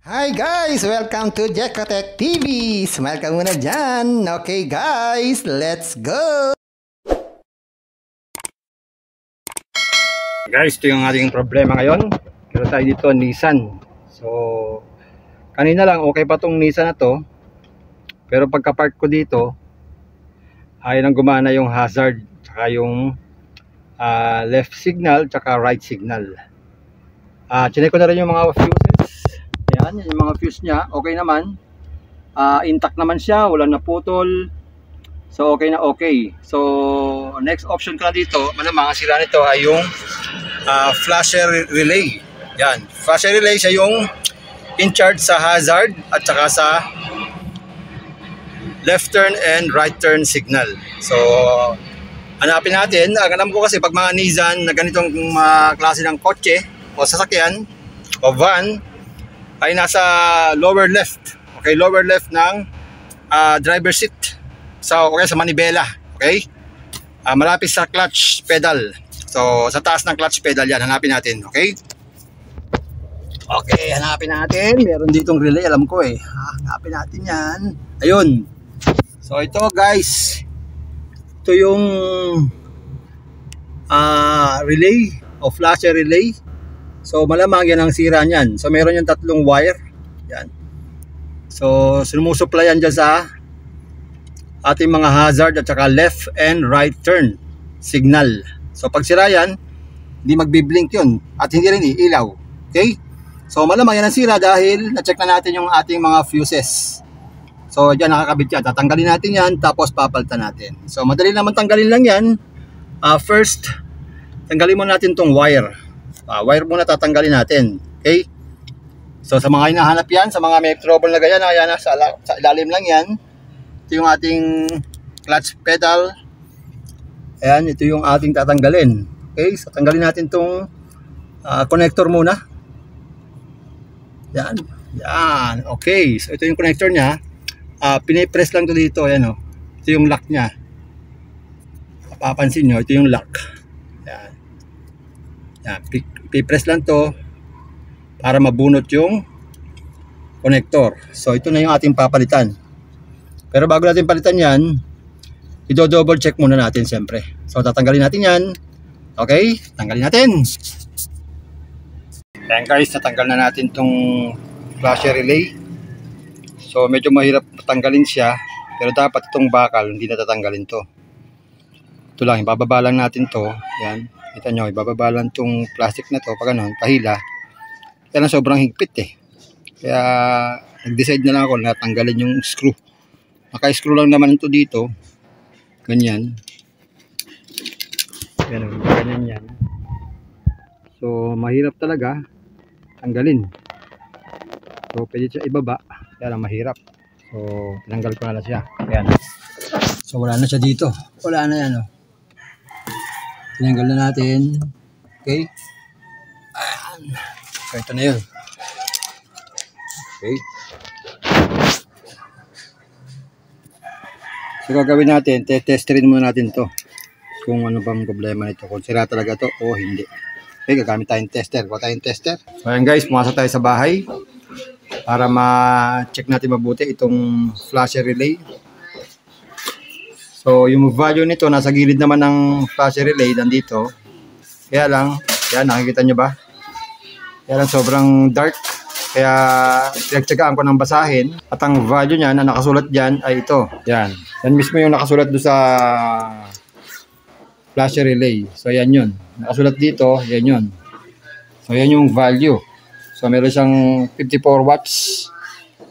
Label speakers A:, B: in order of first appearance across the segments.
A: Hi guys! Welcome to Jekotech TV! Smile ka muna dyan! Okay guys, let's go! Guys, ito yung ating problema ngayon. Pero tayo dito, Nissan. So, kanina lang okay pa tong Nissan na to. Pero pagka-park ko dito, ayaw nang gumana yung hazard. Tsaka yung left signal, tsaka right signal. Chinek ko na rin yung mga fuses. Yan, yung mga fuse niya, okay naman. Intact naman siya, wala naputol. So okay na okay. So next option ko na dito, malamang ang sira nito ay yung flasher relay. Yan, flasher relay siya yung in charge sa hazard at saka sa left turn and right turn signal. So hanapin natin. Alam ko kasi pag mga Nissan na ganitong klase ng kotse o sasakyan o van ay nasa lower left. Okay, lower left ng driver seat. So, okay, sa manibela. Okay? Malapit sa clutch pedal. So, sa taas ng clutch pedal yan. Hanapin natin. Okay? Okay, hanapin natin. Meron ditong relay. Alam ko eh. Hanapin natin yan. Ayun. So, ito guys. Ito yung relay o flasher relay. So malamang yan ang sira niyan. So meron yung tatlong wire. Yan. So sumusupply yan dyan sa ating mga hazard at saka left and right turn signal. So pag sira yan, hindi magbiblink yun at hindi rin iilaw. Okay? So malamang yan ang sira dahil na-check na natin yung ating mga fuses. So dyan nakakabit yan. Tatanggalin natin yan tapos papalitan natin. So madali naman tanggalin lang yan. First, tanggalin muna natin tong wire. Wire muna tatanggalin natin. Okay? So sa mga hinahanap yan, sa mga may trouble na ganyan, ayan, sa ilalim lang yan. Ito yung ating clutch pedal. Ayan, ito yung ating tatanggalin. Okay? So tanggalin natin itong connector muna. Yan. Yan. Okay. So ito yung connector niya. Pinipress lang to dito. Ayan o. Ito yung lock niya. Papansin nyo, ito yung lock. Yan. Yan. Pipress lang to para mabunot yung connector. So ito na yung ating papalitan. Pero bago natin palitan yan, i-double check muna natin siyempre. So tatanggalin natin yan. Okay, tanggalin natin. Ayan guys, natanggal na natin tong flasher relay. So medyo mahirap tanggalin siya, pero dapat itong bakal hindi natatanggalin to. Ito lang, ibababa lang natin to. Yan. Kita nyo, ibababa lang itong plastic na to, pag ganun, pahila. Kaya lang sobrang higpit eh. Kaya nag-decide na lang ako na tanggalin yung screw. Naka-screw lang naman ito dito. Ganyan. Ganyan yan. So mahirap talaga tanggalin. So pwede siya ibaba. Kaya lang mahirap. So tinanggal ko na lang siya. Ayan. So wala na siya dito. Wala na yan oh. Tinanggal na natin. Okay. Ayan. So ito na yun. Okay. So gagawin natin, testerin muna natin to. Kung ano bang problema nito. Kung sira talaga to o hindi. Okay, gagamit tayong tester. Kuha tayong tester. So ayan guys, pumasok tayo sa bahay. Para ma-check natin mabuti itong flasher relay. So yung value nito nasa gilid naman ng flasher relay nandito. Kaya lang, yan nakikita nyo ba? Kaya lang sobrang dark. Kaya pinagtsagaan ko ng basahin. At ang value niya na nakasulat dyan ay ito. Yan. Yan mismo yung nakasulat doon sa flasher relay. So yan yun. Nakasulat dito, yan yun. So yan yung value. So meron siyang 54 watts.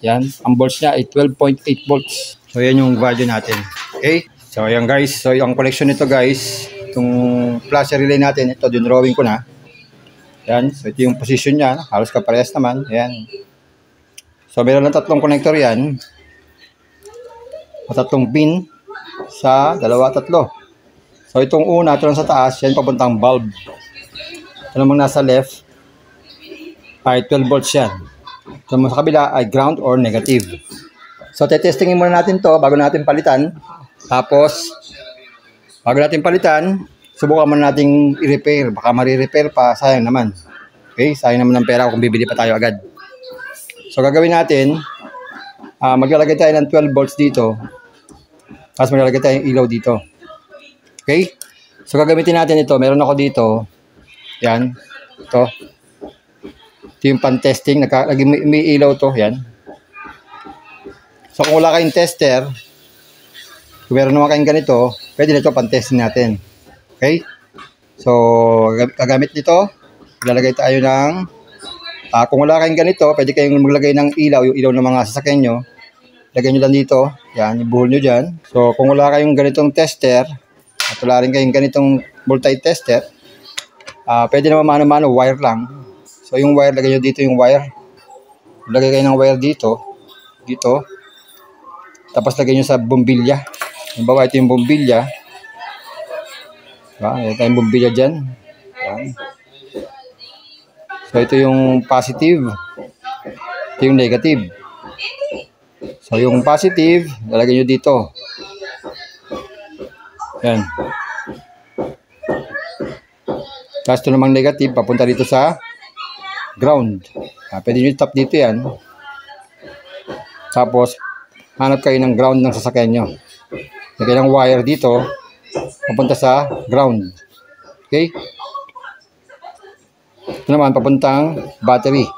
A: Yan. Ang volts niya ay 12.8 volts. So yan yung value natin. Okay? So ayan guys, so yung collection nito guys, itong flasher relay natin, ito dinrawing ko na. Yan, so ito yung position niya, halos kaparehas naman. Ayan. So meron lang tatlong connector yan. O tatlong pin sa dalawa, tatlo. So itong una, ito lang sa taas, yan papuntang bulb. Ito namang nasa left, ay 12 volts yan. So sa kabila ay ground or negative. So tetestingin muna natin to bago natin palitan. Tapos, bago natin palitan, subukan muna nating i-repair. Baka mari-repair pa, sayang naman. Okay, sayang naman ng pera kung bibili pa tayo agad. So So gagawin natin, maglalagay tayo ng 12 volts dito. Tapos maglalagay tayo ng ilaw dito. Okay? So gagamitin natin ito. Meron ako dito. Yan. Ito. Ito yung pan-testing. May ilaw to. Yan. So kung wala kayong tester, kung meron naman kayong ganito, pwede nito pan-testing natin. Okay? So gagamit nito. Lalagay tayo ng kung wala kayong ganito, pwede kayong maglagay ng ilaw, yung ilaw ng mga sasakyan nyo. Lagay nyo lang dito. Yan, ibuhol nyo dyan. So, kung wala kayong ganitong tester, at wala rin kayong ganitong multi-tester, pwede naman mano-mano, wire lang. So, yung wire, lagay nyo dito yung wire. Lagay kayo ng wire dito. Dito. Tapos lagay nyo sa bombilya. Halimbawa, ito yung bombilya. Ito yung bombilya dyan. Yan. So, ito yung positive. Ito yung negative. So, yung positive, lalagay nyo dito. Yan. Tapos ito namang negative, papunta dito sa ground. Pwede nyo tap dito yan. Tapos, hanap kayo ng ground ng sasakyan nyo. Lagay ng wire dito, papunta sa ground. Okay? Ito naman, papuntang battery.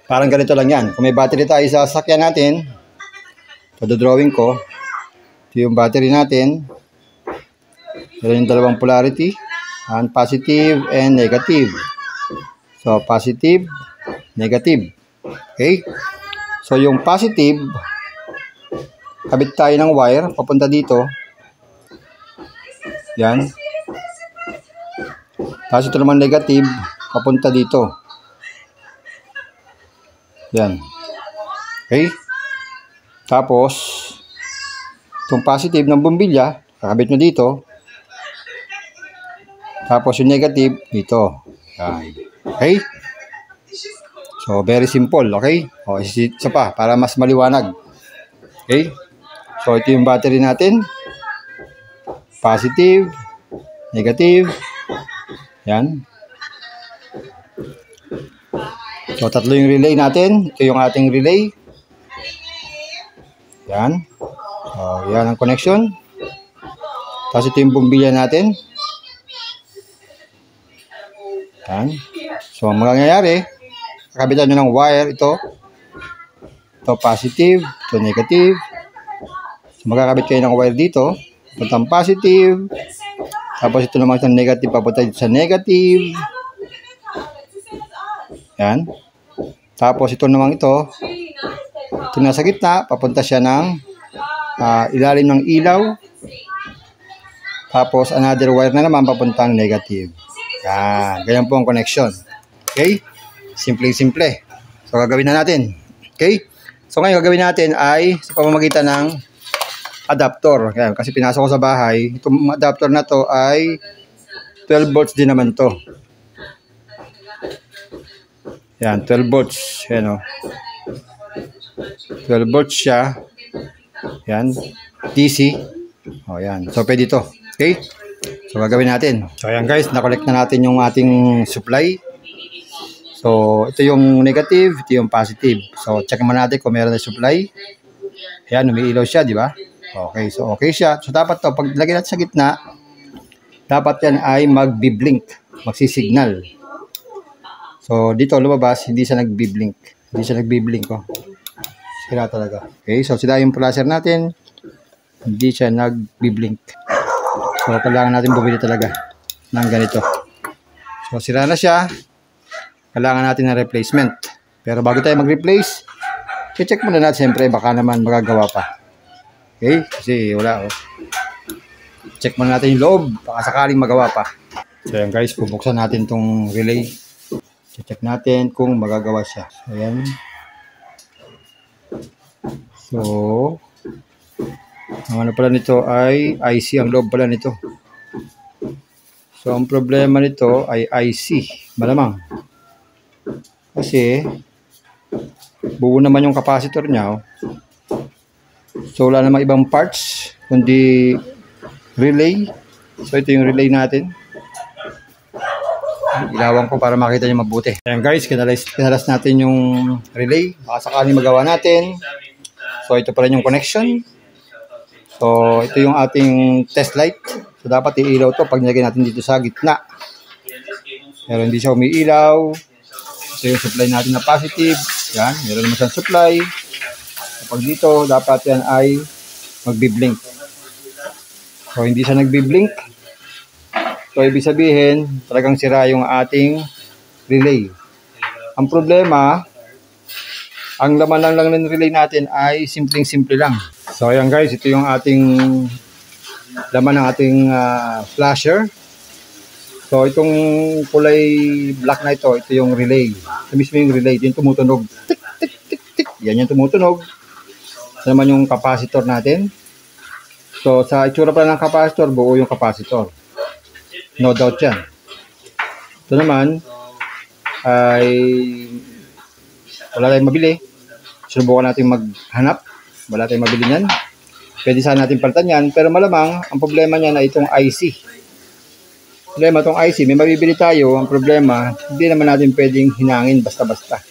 A: Parang ganito lang yan. Kung may battery tayo sa sasakyan natin, ito drawing ko. Ito yung battery natin. Ito yung dalawang polarity. Positive and negative. So, positive, negative. Okay? So, yung positive, kabit tayo ng wire, papunta dito. Yan. Tapos ito naman negative, papunta dito. Yan. Okay? Tapos, itong positive ng bombilya, kakabit nyo dito. Tapos yung negative, dito. Yan. Okay? So, very simple. Okay? O, isa pa, para mas maliwanag. Okay? So, ito yung battery natin. Positive, negative. Yan. So, tatlo yung relay natin. Ito yung ating relay. Yan. So, yan ang connection. Tapos ito yung bombilya natin. Yan. So, ang mangyayari, kakabitan nyo ng wire ito. Ito positive, ito negative. So, magkakabit kayo ng wire dito. Puntang positive. Tapos ito naman sa negative, papunta sa negative. Yan. Tapos ito naman ito nasa gitna, papunta siya ng ilalim ng ilaw. Tapos another wire na naman papuntang negative. Yan. Ganyan po ang connection. Okay? Simple-simple. So gagawin na natin. Okay? So ngayon gagawin natin ay sa pamamagitan ng adapter. Yan. Kasi pinasok ko sa bahay. Itong adapter na to ay 12 volts din naman to. Yan, 12 volts. Yan o. 12 volts siya. Yan. DC. O, yan. So, pwede ito. Okay? So, gagawin natin. So, ayan guys. Nakolect na natin yung ating supply. So, ito yung negative. Ito yung positive. So, check muna natin kung meron na supply. Ayan, umiilaw siya, di ba? Okay. So, okay siya. So, dapat to, pag lagyan natin sa gitna, dapat yan ay magbi-blink. Magsisignal. So, dito lumabas, hindi siya nagbi-blink. Hindi siya nagbi-blink, oh. Sira talaga. Okay, so sila yung flasher natin. Hindi siya nagbi-blink. So, kailangan natin bumili talaga ng ganito. So, sira na siya. Kailangan natin ng replacement. Pero bago tayo mag-replace, i-check muna natin siyempre, baka naman magagawa pa. Okay, kasi wala, oh. Check muna natin yung loob, baka sakaling magawa pa. So, yan guys, bubuksan natin tong relay. Check natin kung magagawa siya. Ayan. So, ang ano pala nito ay IC. Ang loob pala nito. So, ang problema nito ay IC. Malamang. Kasi, buo naman yung capacitor niya. Oh. So, wala namang ibang parts, kundi relay. So, ito yung relay natin. Ilawan ko para makita nyo mabuti. Ayan guys, kinalas natin yung relay. Baka sakaling magawa natin. So ito pa rin yung connection. So ito yung ating test light. So dapat iilaw to pag nilagay natin dito sa gitna. Pero hindi siya umiilaw. Ito yung supply natin na positive. Yan, meron naman siyang supply. Kapag dito, dapat yan ay magbiblink. So hindi siya nagbiblink. So ibig sabihin, talagang sira yung ating relay. Ang problema, ang laman lang ng relay natin ay simpleng-simple lang. So ayan guys, ito yung ating laman ng ating flasher. So itong kulay black na ito yung relay. Ito mismo yung relay, ito yung tumutunog. Tik, tik, tik, tik. Yan yung tumutunog. Ito naman yung capacitor natin. So sa itsura pa ng capacitor, buo yung capacitor. No doubt yan. Ito naman ay wala tayong mabili. Subukan natin maghanap. Wala tayong mabili yan. Pwede sana natin palitan yan. Pero malamang, ang problema niya na itong IC. Problema itong IC. May mabibili tayo. Ang problema, hindi naman natin pwedeng hinangin basta-basta.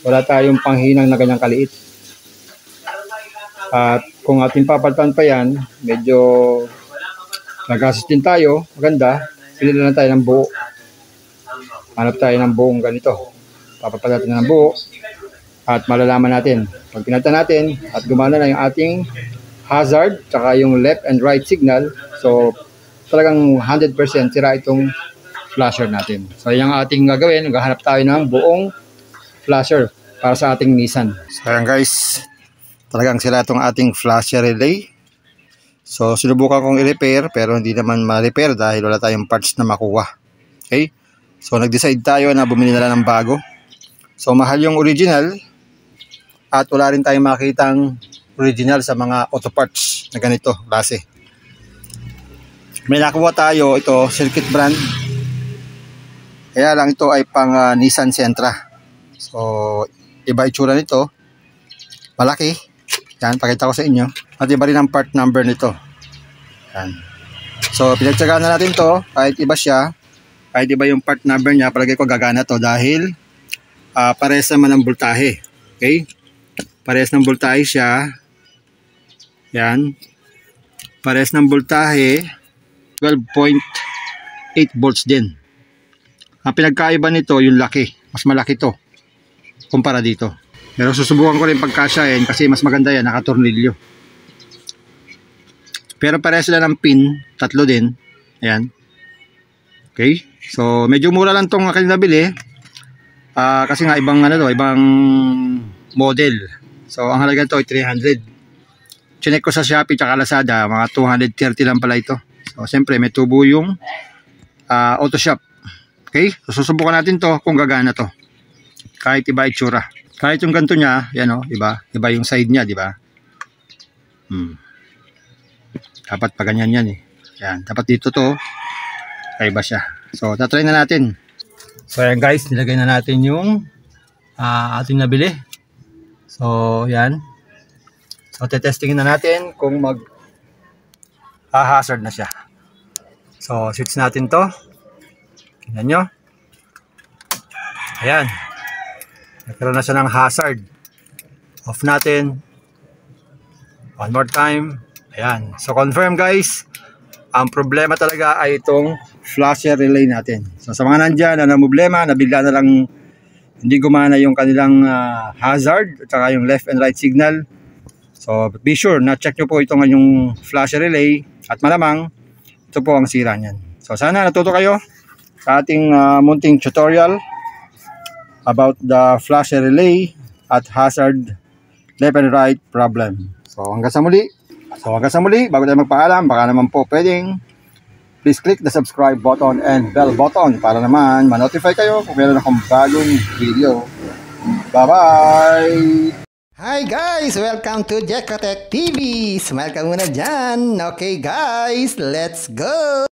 A: Wala tayong panghinang na ganyang kaliit. At kung ating papalitan pa yan, medyo nag-assist din tayo, maganda, pili na lang tayo ng buo. Hanap tayo ng buong ganito. Papapalitan natin ng buo at malalaman natin. Pag pinalitan natin at gumana na yung ating hazard tsaka yung left and right signal, so talagang 100% sira itong flasher natin. So yung ating gagawin, maghahanap tayo ng buong flasher para sa ating Nissan. So ayan guys, talagang sira itong ating flasher relay. So, sinubukan kong i-repair pero hindi naman ma-repair dahil wala tayong parts na makuha. Okay? So, nag-decide tayo na bumili na lang ng bago. So, mahal yung original at wala rin tayong makitang original sa mga auto parts na ganito, klase. May nakuha tayo, ito, circuit brand. Kaya lang ito ay pang Nissan Sentra. So, iba itsura nito. Malaki. Yan, pakita ko sa inyo. At iba rin ang part number nito. Yan. So, pinagtsagaan na natin to. Kahit iba siya, kahit iba yung part number niya, palagay ko gagana to dahil parehas naman ang voltahe. Okay? Parehas ng voltahe siya. Yan. Parehas ng voltahe, 12.8 volts din. Ang pinagkaiba nito, yung laki. Mas malaki to kumpara dito. Pero susubukan ko rin pagkasyahin kasi mas maganda yan, nakatornilyo. Pero pareha sila ng pin, tatlo din. Ayan. Okay. So, medyo mura lang itong aking nabili. Kasi nga ibang ibang model. So, ang halaga nito ay 300. Chinek ko sa Shopee at Lazada, mga 230 lang pala ito. So, siyempre may tubo yung auto shop. Okay. So, susubukan natin to kung gagana to. Kahit iba itsura. Kahit yung ganito niya, yan o, iba yung side niya, di ba? Dapat pa ganyan yan eh. Yan, dapat dito to, iba siya. So, tatry na natin. So, ayan guys, nilagay na natin yung ating nabili. So, yan. So, tetestingin na natin kung hazard na siya. So, switch natin to. Tingnan nyo. Ayan. Nagkaroon na siya ng hazard. Off natin. One more time. Ayan. So confirm guys. Ang problema talaga ay itong flasher relay natin. So sa mga nandyan na problema, nabigla na lang hindi gumana yung kanilang hazard at saka yung left and right signal. So be sure na check nyo po itong yung flasher relay at malamang ito po ang sira niyan. So sana natuto kayo sa ating munting tutorial about the flasher relay at hazard left and right problem. So hanggang sa muli. Bago tayo magpaalam, baka naman po pwedeng please click the subscribe button and bell button para naman ma-notify kayo kung meron akong bagong video. Bye-bye! Hi guys! Welcome to Jekotech TV! Smile ka muna dyan! Okay guys, let's go!